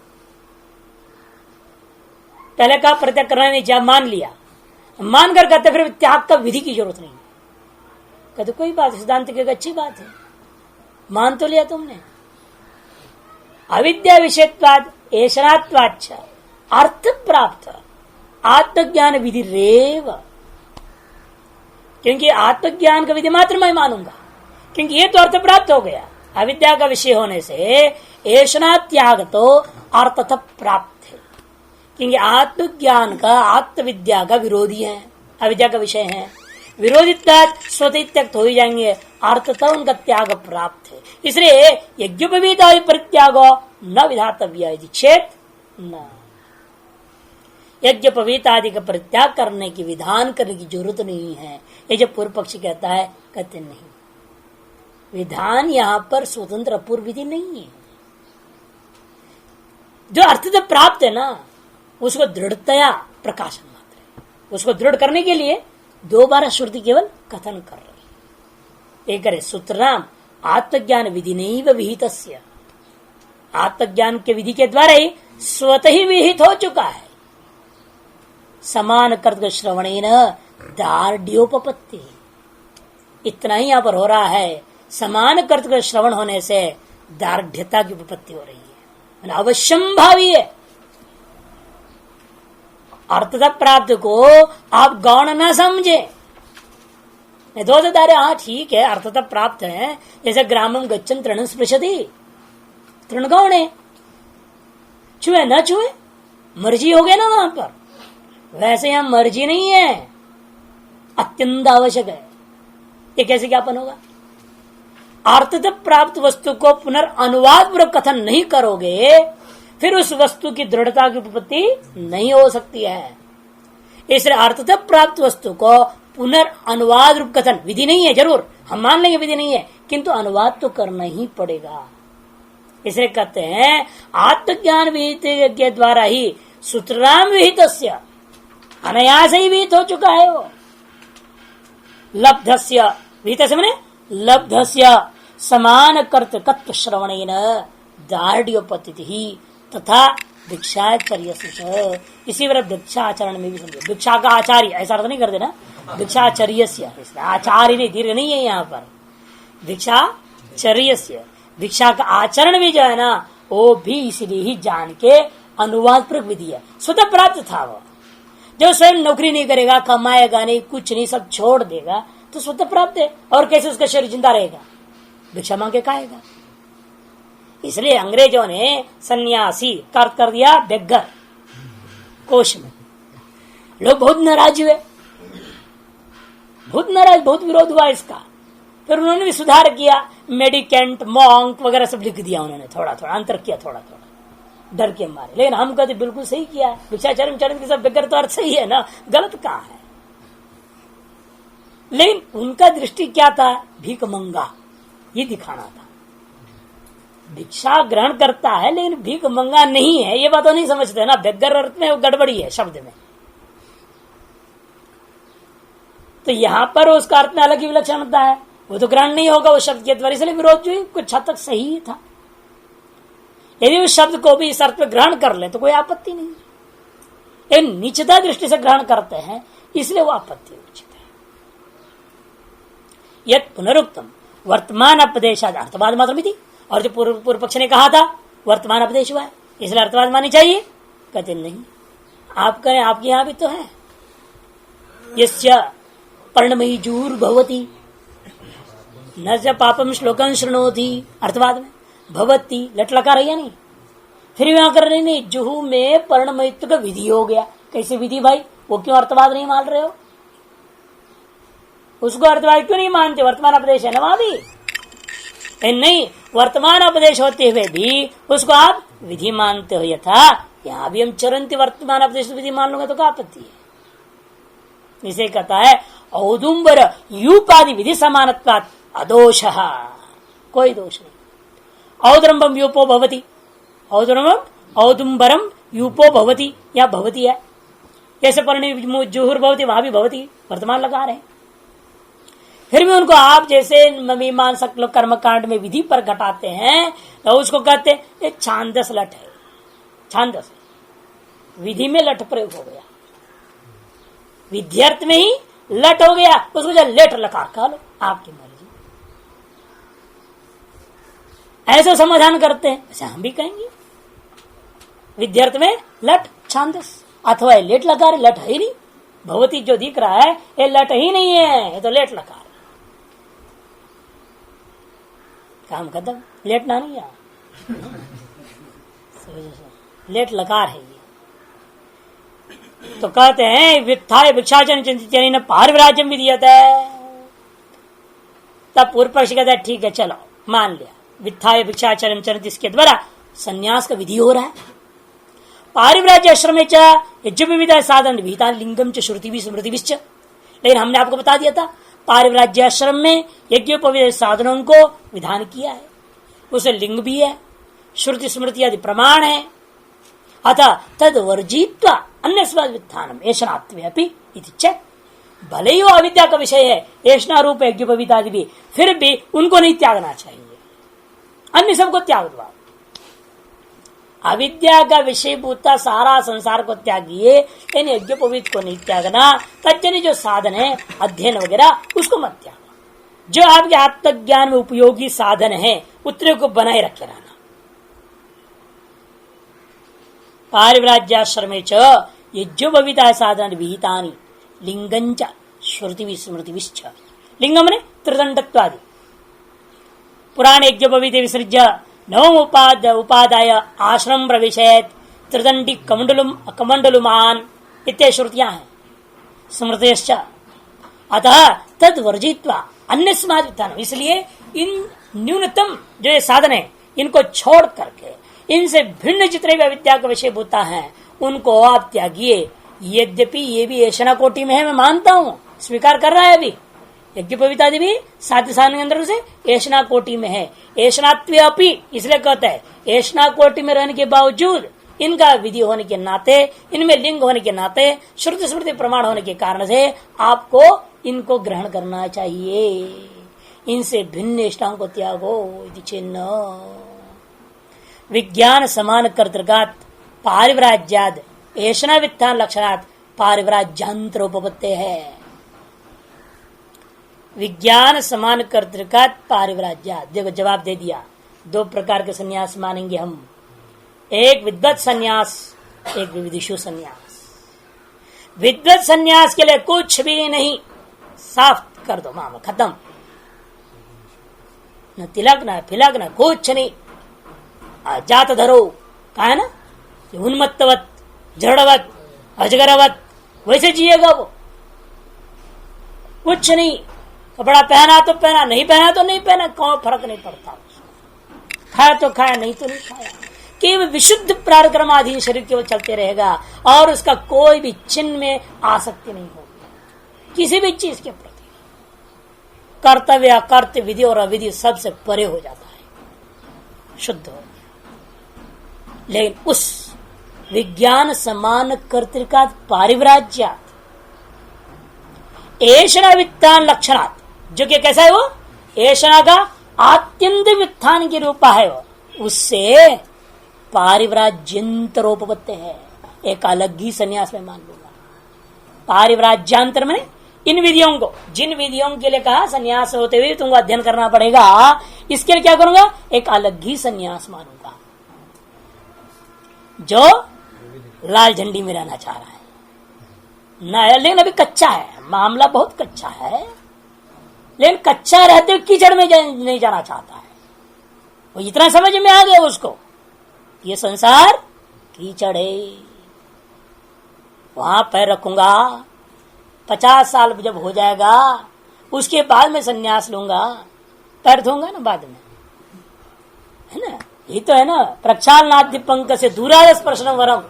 पहले का परित्याग करना नहीं चाहिए, मान लिया, मान कर कहते फिर त्याग का विधि की जरूरत नहीं। कहते कोई बात, सिद्धांत की अच्छी बात है, मान तो लिया तुमने। अविद्या विषयत्वाद ऐषणात्वाच्च अर्थ प्राप्त आत्मज्ञान विधि रेव, क्योंकि आत्मज्ञान का विधि मात्र मैं मानूंगा, क्योंकि ये तो अर्थ प्राप्त हो गया। अविद्या का विषय होने से ऐषणा त्याग तो अर्थतः प्राप्त है, क्योंकि आत्मज्ञान का आत्मविद्या का विरोधी है, अविद्या का विषय है। विरोधिता स्वतः त्यक्त हो ही जाएंगे, अर्थतः उनका त्याग प्राप्त है। इसलिए यज्ञोपवीतादि परित्यागो न विधातव्य चेत न, यज्ञोपवीतादि का परित्याग करने की विधान करने की जरूरत नहीं है। ये जब पूर्व पक्षी कहता है, कहते नहीं, विधान यहाँ पर स्वतंत्र अपूर्व विधि नहीं है। जो अर्थतः प्राप्त है ना, उसको दृढ़तया प्रकाशन मात्र है। उसको दृढ़ करने के लिए दोबारा श्रुति केवल कथन कर रही। एक करे सूत्रनाम आत्मज्ञान विधि नहीं विहित, आत्मज्ञान के विधि के द्वारा ही स्वतः ही विहित हो चुका है। समान कर्तव्य श्रवणेन दार्ढ्योपपत्ति, इतना ही यहाँ पर हो रहा है। समान कर्तव्य श्रवण होने से दार्ढ्यता की उपपत्ति हो रही है, अवश्यम भावी है। अर्थतः प्राप्त को आप गौण न समझे, नहीं तो दारे हाँ ठीक है अर्थतः प्राप्त है, जैसे ग्रामम गच्छन तृण स्पृशति, तृण गौण है, छुए न छुए मर्जी हो गया ना वहां पर। वैसे यहां मर्जी नहीं है, अत्यंत आवश्यक है। ये कैसे ज्ञापन होगा? अर्थतः प्राप्त वस्तु को पुनर्अनुवाद पूर्वक कथन नहीं करोगे, फिर उस वस्तु की दृढ़ता की उपपत्ति नहीं हो सकती है। इसलिए अर्थतः प्राप्त वस्तु को पुनर्अनुवाद रूप कथन विधि नहीं है, जरूर हम मान लेंगे विधि नहीं है, किंतु अनुवाद तो करना ही पड़ेगा। इसलिए कहते हैं आत्मज्ञान विहित के द्वारा ही सूत्रराम विहित अनायास ही विहित हो चुका है। वो लब्धस्य विहित से मैंने लब्धस्य समान कर्तृकत्व श्रवणेन दार्ढ्योपत्ति ही तथा भिक्षाचर्य, इसी तरह भिक्षाचरण में भी समझो, भिक्षा का आचार्य ऐसा अर्थ नहीं कर देना, भिक्षाचर्य आचार्य नहीं, दीर्घ नहीं है यहाँ पर, भिक्षाचर्य भिक्षा का आचरण भी जो है ना वो भी इसलिए ही जान के अनुवाद पर विधि है। स्वतः प्राप्त था वो, जो स्वयं नौकरी नहीं करेगा, कमाएगा नहीं, कुछ नहीं, सब छोड़ देगा तो स्वतः प्राप्त है। और कैसे उसका शरीर जिंदा रहेगा? भिक्षा मांग के खाएगा। इसलिए अंग्रेजों ने सन्यासी कर दिया बेगर कोश में। लोग बहुत नाराज हुए, बहुत विरोध हुआ इसका। फिर उन्होंने भी सुधार किया, मेडिकेंट, मॉन्क वगैरह सब लिख दिया उन्होंने, थोड़ा थोड़ा अंतर किया, थोड़ा थोड़ा डर के मारे। लेकिन हम कहते बिल्कुल सही किया है, भिक्षाचरण चरण के सब बेगर तो अर्थ सही है ना, गलत कहाँ है? लेकिन उनका दृष्टि क्या था? भीख मंगा, ये दिखाना था। भिक्षा ग्रहण करता है लेकिन भीख मंगा नहीं है, ये बात तो नहीं समझते ना। बेगर अर्थ में वो गड़बड़ी है शब्द में, तो यहां पर उसका अर्थ में अलग ही विलक्षणता है, वो तो ग्रहण नहीं होगा उस शब्द के द्वारा। इसलिए विरोध जो कुछ हद तक सही ही था। यदि उस शब्द को भी इस अर्थ में ग्रहण कर ले तो कोई आपत्ति नहीं, लेकिन निश्चिता दृष्टि से ग्रहण करते हैं इसलिए वो आपत्ति उचित है। यद पुनरुक्तम वर्तमान अपदेशाद अर्थवाद मात्र थी, और जो पूर्व पक्ष ने कहा था वर्तमान अपदेश हुआ है इसलिए अर्थवाद मानी चाहिए, कहते नहीं, आप करें, आपके यहां भी तो है। यस्य पर्णमयी जूर भवती न च पापम श्लोकं शृणोति, अर्थवाद में भवती लट लगा रही है नहीं, फिर वहां कर रही नहीं, जुहू में पर्णमयित्व का विधि हो गया। कैसे विधि भाई? वो क्यों अर्थवाद नहीं मान रहे हो? उसको अर्थवाद क्यों नहीं मानते? वर्तमान उपदेश है ना वहां भी, नहीं वर्तमान उपदेश होते हुए भी उसको आप विधि मानते हो। यथा यहां भी हम चरंती वर्तमान उपदेश विधि मान लूंगा तो क्या आपत्ति है? इसे कहता है औदुम्बर यूपादि विधि समानत्वात् अदोष, कोई दोष नहीं। औदुम्बम यूपो भवति, औदुम्बरम यूपो भवति, या भवती है, जैसे परिणय जुहुर भवती वहां भी भवती वर्तमान लगा रहे। फिर भी उनको आप जैसे मीमांसक लोग कर्मकांड में विधि पर घटाते हैं तो उसको कहते हैं छांदस लट है, छांदस विधि में लट प्रयोग हो गया, विध्यर्थ में ही लट हो गया, उसको जो लेट लकार खा लो, आपकी मर्जी। ऐसा समाधान करते हैं, ऐसा हम भी कहेंगे विध्यर्थ में लट छांदस, अथवा लेट लकार, लट है ही नहीं, भगवती जो दिख रहा है ये लट ही नहीं है, ये तो लेट लकार, काम खत्म, लेट ना नहीं है, लेट लकार है ये। तो कहते हैं वित्थाय भिक्षाचरण चिंतन पारिव्राज्यम विधीयत है। तब पूर्व पक्ष कहता है ठीक है चलो मान लिया, वित्थाय भिक्षाचरण चरण इसके द्वारा संन्यास का विधि हो रहा है। पारिव्राज्य आश्रम में यज्ञ विविधा साधन विहिता लिंगम च श्रुति भी स्मृति विश्च, लेकिन हमने आपको बता दिया था पारिव्राज्य आश्रम में यज्ञोपविध साधनों को विधान किया है, उसे लिंग भी है, श्रुति स्मृति आदि प्रमाण है। अतः तद वर्जित्वा अन्य व्युत्थानम ऐशनात्वे भले ही वो अविद्या का विषय है, ऐशना रूप यज्ञोपविद आदि भी, फिर भी उनको नहीं त्यागना चाहिए, अन्य सबको त्याग दो। अविद्या का विषय भूता सारा संसार को त्यागिए, लेकिन यज्ञोपवीत को नहीं त्यागना। तज्जन्य जो साधन है अध्ययन वगैरह उसको मत त्यागना, जो आपके आत्मज्ञान में उपयोगी साधन है उतने को बनाए रखे रहना। पारिव्राज्याश्रमे च यज्ञोपवीता साधन विहितानि लिंगंच श्रुति विस्मृति विश्च, लिंगम ने त्रिदंडत्वादि पुराण यज्ञोपवीत विसृज्य नवम उपादाय आश्रम प्रविशेत त्रिदंडी कमंडलुमान इत्यादि श्रुतियां हैं स्मृतिश्च। अतः तद वर्जित्वा अन्य समाज, इसलिए इन न्यूनतम जो ये साधन है इनको छोड़ करके इनसे भिन्न जितने भी अविद्या का विषय होता है उनको आप त्यागिए। यद्यपि ये भी ऐशना कोटि में है, मैं मानता हूं, स्वीकार कर रहा है अभी। यज्ञ पवितादि भी साध्य साधन के अंदर से ऐशना कोटि में है। ऐशनात्व्यापि इसलिए कहता है ऐशना कोटि में रहने के बावजूद इनका विधि होने के नाते, इनमें लिंग होने के नाते, श्रुति स्मृति प्रमाण होने के कारण से आपको इनको ग्रहण करना चाहिए। इनसे भिन्न निष्ठाओं को त्यागो। चिन्ह विज्ञान समान कर्तृकात पारिव्राज्याद ऐशना वित्थान लक्षणात् पारिव्राज्यांतर उपपत्ति है। विज्ञान समान कर्तृकात पारिव्राज्याद, देखो जवाब दे दिया। दो प्रकार के संन्यास मानेंगे हम, एक विद्वत संन्यास, एक विविधिषु संन्यास। विद्वत संन्यास के लिए कुछ भी नहीं, साफ कर दो मामा, खत्म। न तिलक न फिलक न कुछ नहीं, जात धरो, कहा है ना, उन्मत्तवत जड़वत अजगरवत वैसे जिएगा वो। कुछ नहीं, कपड़ा पहना तो पहना, नहीं पहना तो नहीं पहना, कौन फर्क नहीं पड़ता। खाया तो खाया, नहीं तो नहीं खाया, केवल विशुद्ध प्रारक्रमाधीन शरीर केवल चलते रहेगा और उसका कोई भी चिन्ह में आसक्ति नहीं होगी किसी भी चीज के प्रति। कर्तव्य अकर्तव्य विधि और अविधि सबसे परे हो जाता है, शुद्ध हो। लेकिन उस विज्ञान समान कर्तृका पारिव्राज्यात ऐशना वित्तान लक्षणात्, जो कि कैसा है वो ऐशना का आत्यंत वित्थान के रूप है वो, उससे पारिव्राज्यंतरोपत्ति है। एक अलग ही संन्यास में मान लूंगा। पारिव्राज्यांतर में इन विधियों को, जिन विधियों के लिए कहा संन्यास होते हुए तुमको अध्ययन करना पड़ेगा, इसके लिए क्या करूंगा, एक अलग ही संन्यास मानूंगा। जो लाल झंडी में रहना चाह रहा है ना, लेकिन अभी कच्चा है, मामला बहुत कच्चा है, लेकिन कच्चा रहते हुए कीचड़ में नहीं जाना चाहता है। वो इतना समझ में आ गया उसको, ये संसार कीचड़ है, वहां पैर रखूंगा, 50 साल जब हो जाएगा उसके बाद में संन्यास लूंगा, पैर धोऊंगा ना बाद में, है ना। ये तो है ना, प्रक्षाल नाद्य पंक से दूरा स्पर्शन वरम।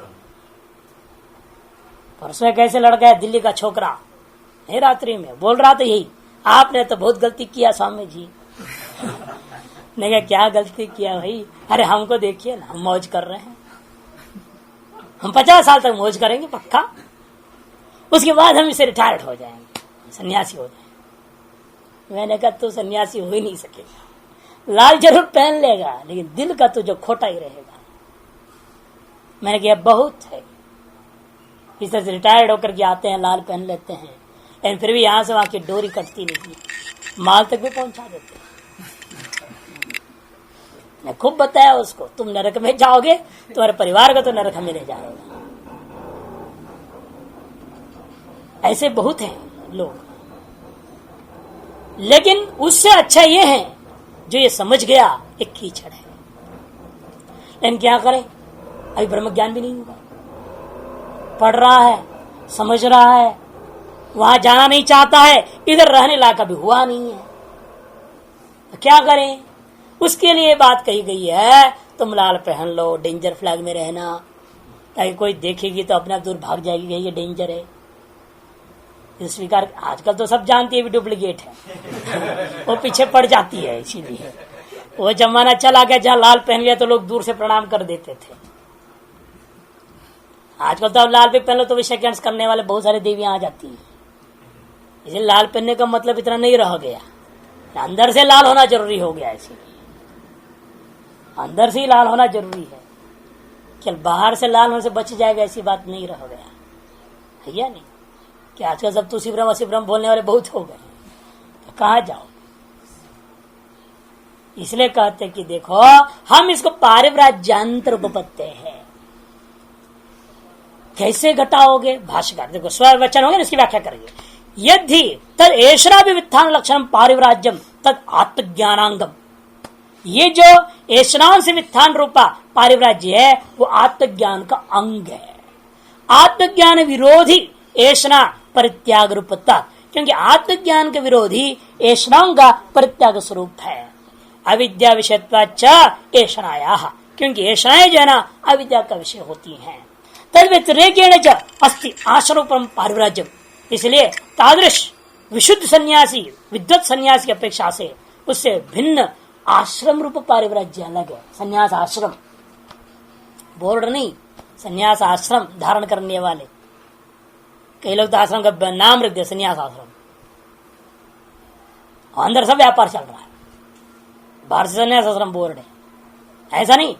परसों कैसे लड़का है दिल्ली का छोकरा, नहीं रात्रि में बोल रहा था यही, आपने तो बहुत गलती किया स्वामी जी। नहीं क्या, क्या गलती किया भाई, अरे हमको देखिए ना, हम मौज कर रहे हैं, हम 50 साल तक मौज करेंगे पक्का, उसके बाद हम इसे रिटायर्ड हो जाएंगे, सन्यासी हो जाएंगे। मैंने कहा तू सन्यासी हो ही नहीं सकेगा, लाल जरूर पहन लेगा लेकिन दिल का तो जो खोटा ही रहेगा। मैंने कहा बहुत है, इस तरह से रिटायर्ड होकर के आते हैं, लाल पहन लेते हैं, लेकिन फिर भी यहां से वहां की डोरी कटती नहीं, माल तक भी पहुंचा देते हैं। मैं खूब बताया उसको, तुम नरक में जाओगे, तुम्हारे परिवार को तो नरक में ले जाएगा। ऐसे बहुत हैं लोग, लेकिन उससे अच्छा ये है जो ये समझ गया एक कीचड़ है। लेकिन क्या करे, अभी ब्रह्म ज्ञान भी नहीं हुआ, पढ़ रहा है, समझ रहा है, वहां जाना नहीं चाहता है, इधर रहने लायक अभी हुआ नहीं है, तो क्या करें। उसके लिए बात कही गई है, तुम लाल पहन लो, डेंजर फ्लैग में रहना, ताकि कोई देखेगी तो अपने आप दूर भाग जाएगी, ये डेंजर है। स्वीकार आजकल तो सब जानती है भी डुप्लीकेट है, वो पीछे पड़ जाती है। इसीलिए वो जमाना चला गया जहां लाल पहन लिया तो लोग दूर से प्रणाम कर देते थे। आजकल तो अब लाल पे पहन लो तो विषय करने वाले बहुत सारे देवियां आ जाती है। इसलिए लाल पहनने का मतलब इतना नहीं रह गया, अंदर से लाल होना जरूरी हो गया। इसीलिए अंदर से ही लाल होना जरूरी है, केवल बाहर से लाल होने से बच जाएगा ऐसी बात नहीं रह गया है या नहीं। कि आजकल सब तुसी ब्रह्म असी ब्रह्म बोलने वाले बहुत हो गए, तो कहां जाओ। इसलिए कहते कि देखो हम इसको पारिव्राज्यांतर उपपत्ति है, कैसे घटाओगे। भाष्यकार देखो स्ववचन होंगे, इसकी व्याख्या करेंगे। यदि तद ऐशना भी वित्थान लक्षण पारिव्राज्यम तद आत्मज्ञानांगम, ये जो ऐशनान से वित्थान रूपा पारिव्राज्य है वो आत्मज्ञान का अंग है। आत्मज्ञान विरोधी ऐशना परित्याग रूपता, क्योंकि आत्मज्ञान के विरोधी ऐशनाओं का परित्याग स्वरूप है। अविद्या विषयत्वाच्च ऐषणाया, क्योंकि ऐषणाएं जो है ना अविद्या का विषय होती हैं। तद व्यतिरेकेण च अस्ति आश्रमोपम पारिव्राज्यम, इसलिए तादृश विशुद्ध सन्यासी विद्वत सन्यासी की अपेक्षा से उससे भिन्न आश्रम रूप पारिव्राज्य अलग है। सन्यास आश्रम, बोर्ड नहीं, सन्यास आश्रम धारण करने वाले। कई लोग तो आश्रम का नाम रख दिया सन्यास आश्रम, अंदर सब व्यापार चल रहा है, बाहर से सन्यास आश्रम बोर्ड है। ऐसा नहीं,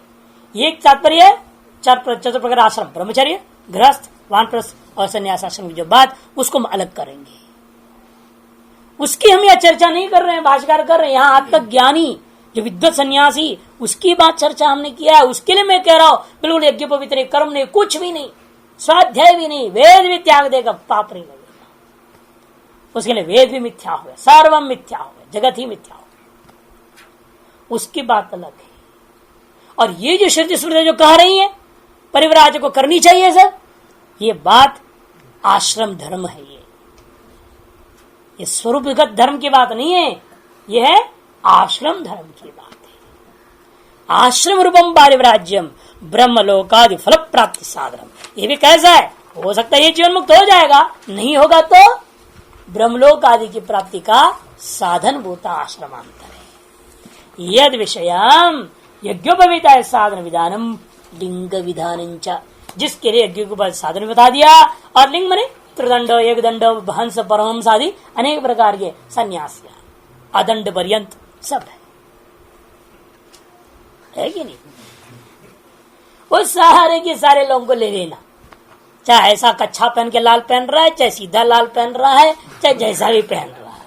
एक तात्पर्य है चतुर्प्रकार आश्रम, ब्रह्मचर्य, गृहस्थ, वानप्रस्थ और सन्यास आश्रम की जो बात उसको हम अलग करेंगे, उसकी हम यह चर्चा नहीं कर रहे हैं, भाष्यकार कर रहे हैं। यहाँ आत्मज्ञानी जो विद्वत सन्यासी उसकी बात चर्चा हमने किया है, उसके लिए मैं कह रहा हूं बिल्कुल यज्ञ पवित्र कर्म नहीं, कुछ भी नहीं, स्वाध्याय भी नहीं, वेद भी त्याग देगा, पाप नहीं लगेगा उसके लिए। वेद भी मिथ्या हो गया, सर्वम मिथ्या हो गया, जगत ही मिथ्या हो गया, उसकी बात अलग है। और ये जो श्रुति स्मृति जो कह रही है परिव्राज को करनी चाहिए सब, ये बात आश्रम धर्म है, ये स्वरूपगत धर्म की बात नहीं है, ये है आश्रम धर्म की बात है। आश्रम रूपम पारिव्राज्यम ब्रह्मलोकादि फल प्राप्ति साधनम, ये भी कैसा है, हो सकता है ये जीवन मुक्त हो जाएगा, नहीं होगा तो ब्रह्मलोक आदि की प्राप्ति का साधन होता आश्रमांतर है। यद विषयम यज्ञोपवीता साधन विधानम लिंग विधान, जिसके लिए यज्ञोपवीत साधन बता दिया, और लिंग मने त्रिदंड, एक दंड, हंस, परमहंस आदि अनेक प्रकार के संन्यास, अदंड पर्यंत सब है कि नहीं। वो सारे के सारे लोगों को ले लेना, चाहे ऐसा कच्छा पहन के लाल पहन रहा है, चाहे सीधा लाल पहन रहा है, चाहे जैसा भी पहन रहा है,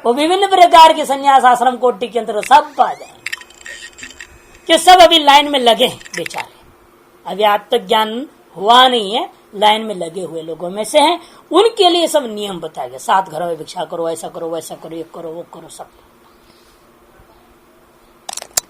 वो विभिन्न प्रकार के संन्यास आश्रम कोटि के अंतर सब पा जाए, कि सब अभी लाइन में लगे बेचारे, अभी आत्मज्ञान हुआ नहीं है, लाइन में लगे हुए लोगों में से हैं, उनके लिए सब नियम बताया गया। 7 घरों में भिक्षा करो, ऐसा करो, वैसा करो, ये करो, वो करो, सब